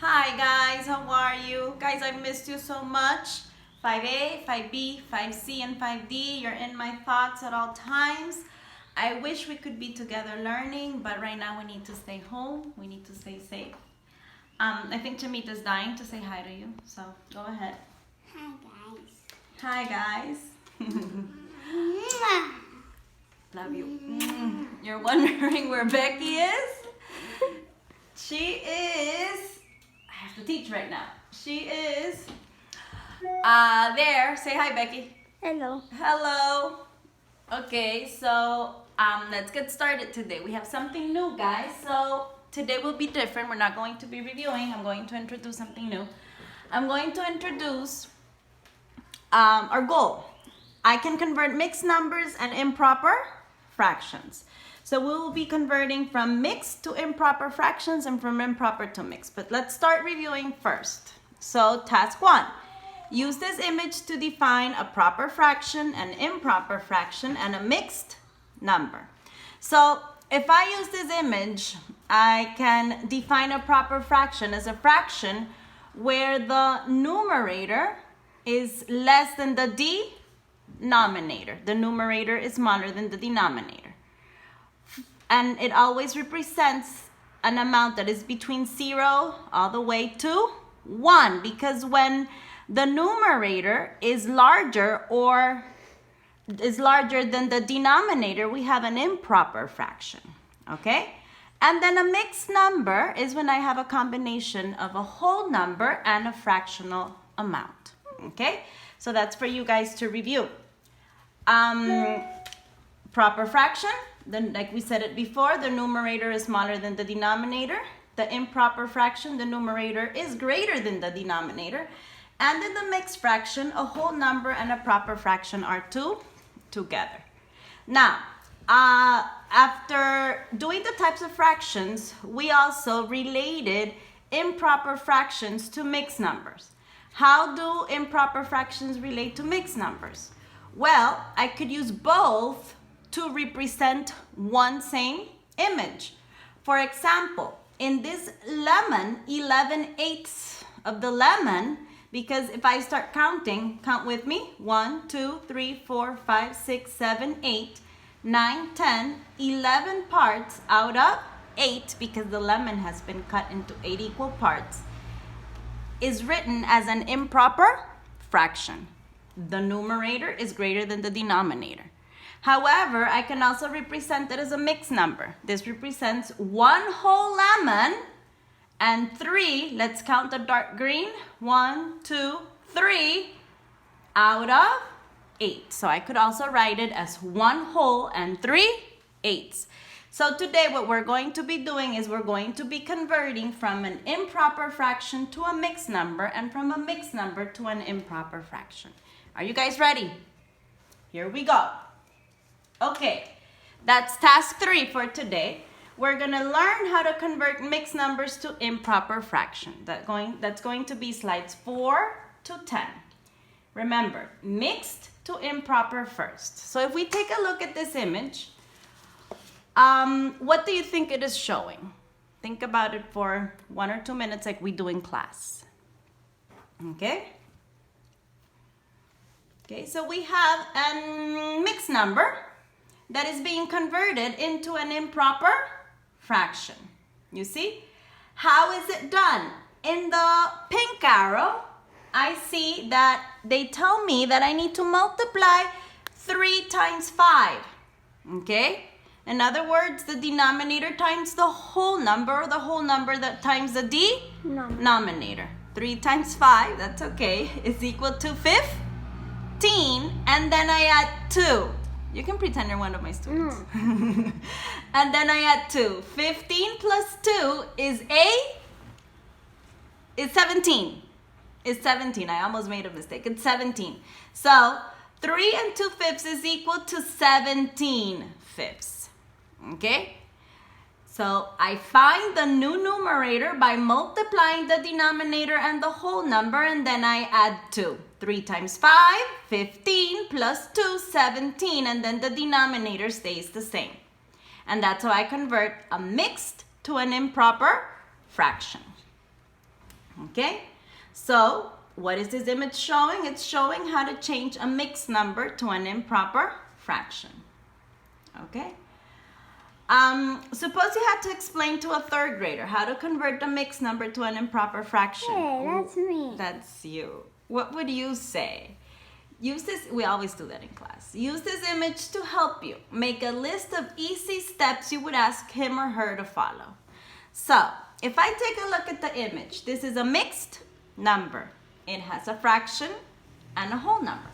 Hi guys, how are you? Guys, I've missed you so much. 5A, 5B, 5C, and 5D, you're in my thoughts at all times. I wish we could be together learning, but right now we need to stay home. We need to stay safe. I think Jamita's dying to say hi to you, so go ahead. Hi guys. Hi guys. Love you. You're wondering where Becky is? She is, I have to teach right now. She is there. Say hi, Becky. Hello. Hello. Okay, so let's get started today. We have something new, guys. So today will be different. We're not going to be reviewing. I'm going to introduce something new. I'm going to introduce our goal. I can convert mixed numbers and improper fractions. So we will be converting from mixed to improper fractions and from improper to mixed. But let's start reviewing first. So task 1. Use this image to define a proper fraction, an improper fraction, and a mixed number. So if I use this image, I can define a proper fraction as a fraction where the numerator is less than the denominator. The numerator is smaller than the denominator. And it always represents an amount that is between 0 all the way to 1, because when the numerator is larger than the denominator, we have an improper fraction, okay? And then a mixed number is when I have a combination of a whole number and a fractional amount, okay? So that's for you guys to review. Proper fraction, then like we said it before, the numerator is smaller than the denominator. The improper fraction, the numerator is greater than the denominator. And in the mixed fraction, a whole number and a proper fraction are two together. Now, after doing the types of fractions, we also related improper fractions to mixed numbers. How do improper fractions relate to mixed numbers? Well, I could use both to represent one same image. For example, in this lemon, 11/8 of the lemon, because if I start counting, count with me, 1, 2, 3, 4, 5, 6, 7, 8, 9, 10, 11 parts out of 8, because the lemon has been cut into 8 equal parts, is written as an improper fraction. The numerator is greater than the denominator. However, I can also represent it as a mixed number. This represents 1 whole lemon and 3, let's count the dark green, 1, 2, 3 out of 8. So I could also write it as 1 whole and 3 eighths. So today what we're going to be doing is we're going to be converting from an improper fraction to a mixed number and from a mixed number to an improper fraction. Are you guys ready? Here we go. Okay, that's task 3 for today. We're gonna learn how to convert mixed numbers to improper fraction. That's going to be slides 4 to 10. Remember, mixed to improper first. So if we take a look at this image, what do you think it is showing? Think about it for 1 or 2 minutes like we do in class. Okay? Okay, so we have a mixed number that is being converted into an improper fraction. You see? How is it done? In the pink arrow, I see that they tell me that I need to multiply 3 times 5. Okay? In other words, the denominator times the whole number, or the whole number that times the denominator. 3 times 5, that's okay, is equal to 15, and then I add 2. You can pretend you're one of my students. And then I add 2. 15 plus 2 is 17. It's 17. I almost made a mistake. It's 17. So 3 and 2/5 is equal to 17/5. Okay? So I find the new numerator by multiplying the denominator and the whole number, and then I add 2. 3 times 5, 15, plus 2, 17, and then the denominator stays the same. And that's how I convert a mixed to an improper fraction. Okay? So, what is this image showing? It's showing how to change a mixed number to an improper fraction. Okay? Suppose you had to explain to a third grader how to convert a mixed number to an improper fraction. Hey, that's me. That's you. What would you say? Use this, we always do that in class. Use this image to help you. Make a list of easy steps you would ask him or her to follow. So, if I take a look at the image, this is a mixed number. It has a fraction and a whole number.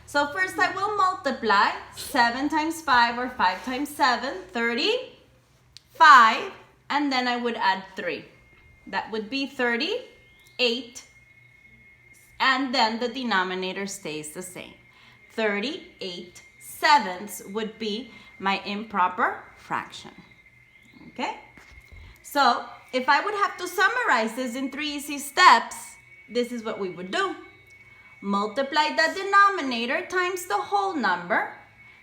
So first I will multiply 7 times 5 or 5 times 7, 35, and then I would add 3. That would be 38, and then the denominator stays the same. 38 sevenths would be my improper fraction. Okay? So if I would have to summarize this in 3 easy steps, this is what we would do. Multiply the denominator times the whole number.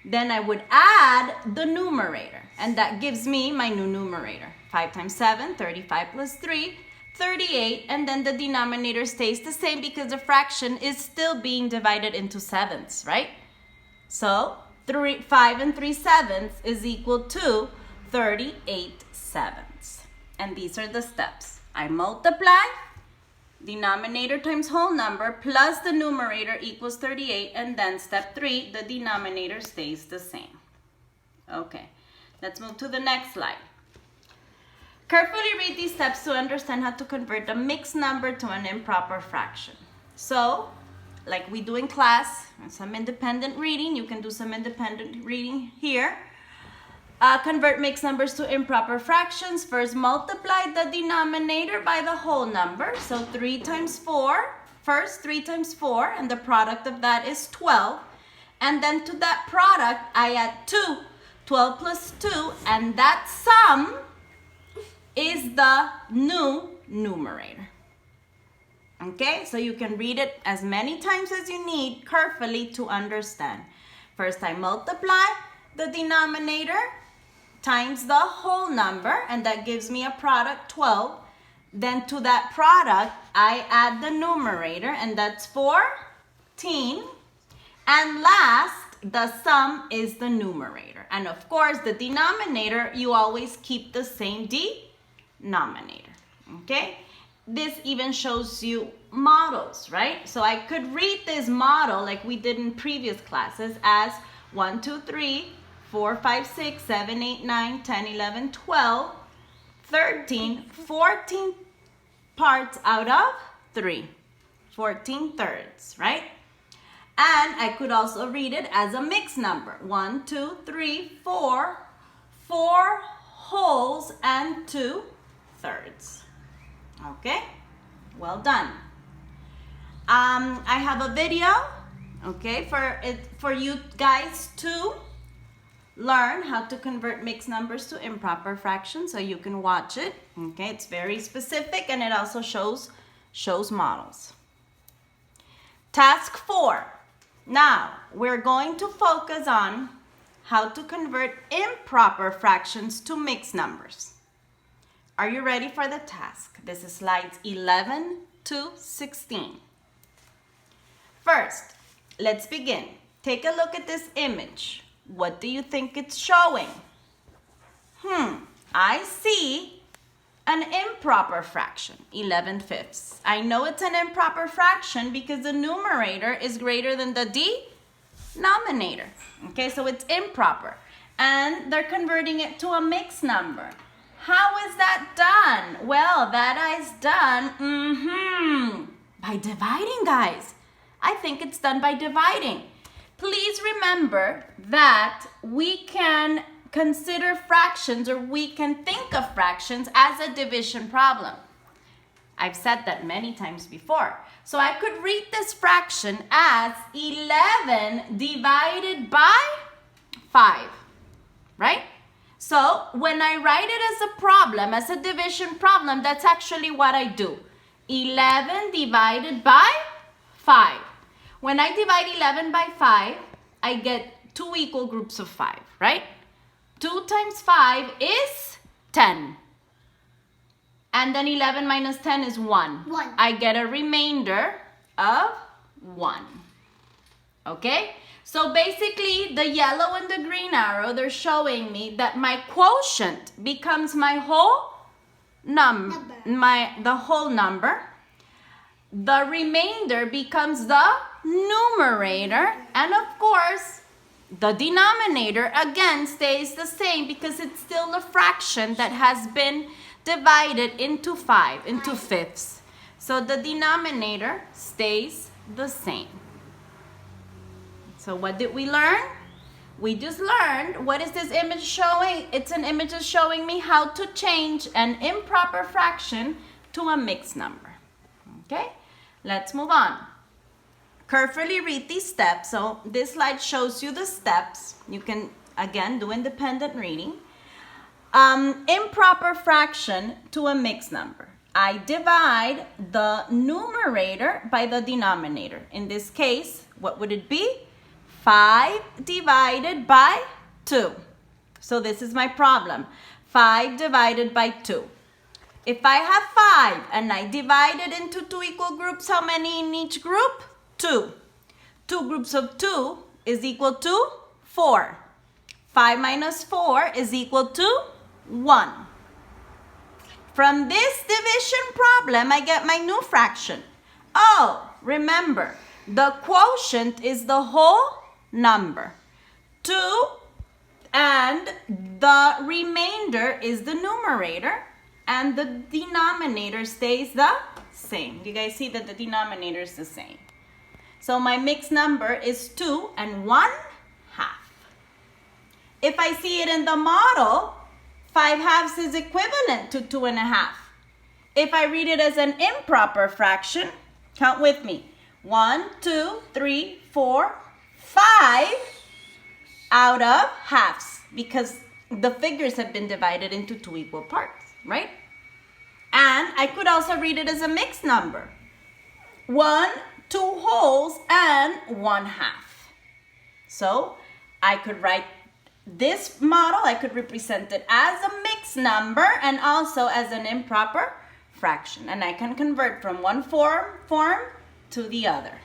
Then I would add the numerator. And that gives me my new numerator. 5 times 7, 35 plus 3, 38. And then the denominator stays the same because the fraction is still being divided into sevenths, right? So 5 and 3 sevenths is equal to 38 sevenths. And these are the steps. I multiply. Denominator times whole number plus the numerator equals 38, and then step 3, the denominator stays the same. Okay, let's move to the next slide. Carefully read these steps to understand how to convert a mixed number to an improper fraction. So, like we do in class, some independent reading, you can do some independent reading here. Convert mixed numbers to improper fractions. First, multiply the denominator by the whole number. So 3 times 4. First, 3 times 4, and the product of that is 12. And then to that product, I add 2. 12 plus 2, and that sum is the new numerator. Okay, so you can read it as many times as you need carefully to understand. First, I multiply the denominator times the whole number, and that gives me a product 12. Then to that product, I add the numerator, and that's 14. And last, the sum is the numerator. And of course, the denominator, you always keep the same denominator, okay? This even shows you models, right? So I could read this model like we did in previous classes as 1, 2, 3, 4, 5, 6, 7, 8, 9, 10, 11, 12, 13, 14 parts out of 3. 14 thirds, right? And I could also read it as a mixed number. 1, 2, 3, 4, 4 wholes and 2 thirds. Okay? Well done. I have a video, okay, for you guys to learn how to convert mixed numbers to improper fractions, so you can watch it. Okay, it's very specific, and it also shows models. Task 4. Now, we're going to focus on how to convert improper fractions to mixed numbers. Are you ready for the task? This is slides 11 to 16. First, let's begin. Take a look at this image. What do you think it's showing? I see an improper fraction, 11/5. I know it's an improper fraction because the numerator is greater than the denominator. Okay, so it's improper. And they're converting it to a mixed number. How is that done? Well, that is done by dividing, guys. I think it's done by dividing. Please remember that we can consider fractions, or we can think of fractions as a division problem. I've said that many times before. So I could read this fraction as 11 divided by 5, right? So when I write it as a problem, as a division problem, that's actually what I do. 11 divided by 5. When I divide 11 by 5, I get 2 equal groups of 5, right? 2 times 5 is 10. And then 11 minus 10 is 1. 1. I get a remainder of 1. Okay? So basically, the yellow and the green arrow, they're showing me that my quotient becomes my whole the whole number. The remainder becomes the numerator. And of course, the denominator again stays the same because it's still a fraction that has been divided into fifths. So the denominator stays the same. So what did we learn? We just learned, what is this image showing? It's an image that's showing me how to change an improper fraction to a mixed number. Okay, let's move on. Carefully read these steps. So this slide shows you the steps. You can, again, do independent reading. Improper fraction to a mixed number. I divide the numerator by the denominator. In this case, what would it be? 5 divided by 2. So this is my problem. 5 divided by 2. If I have 5 and I divide it into 2 equal groups, how many in each group? 2. 2 groups of 2 is equal to 4. 5 minus 4 is equal to 1. From this division problem, I get my new fraction. Oh, remember, the quotient is the whole number. 2 and the remainder is the numerator and the denominator stays the same. You guys see that the denominator is the same. So my mixed number is 2 and 1/2. If I see it in the model, 5/2 is equivalent to 2 1/2. If I read it as an improper fraction, count with me. 1, 2, 3, 4, 5 out of halves because the figures have been divided into 2 equal parts, right? And I could also read it as a mixed number. 1, 2 wholes, and 1/2. So I could write this model, I could represent it as a mixed number and also as an improper fraction. And I can convert from one form to the other.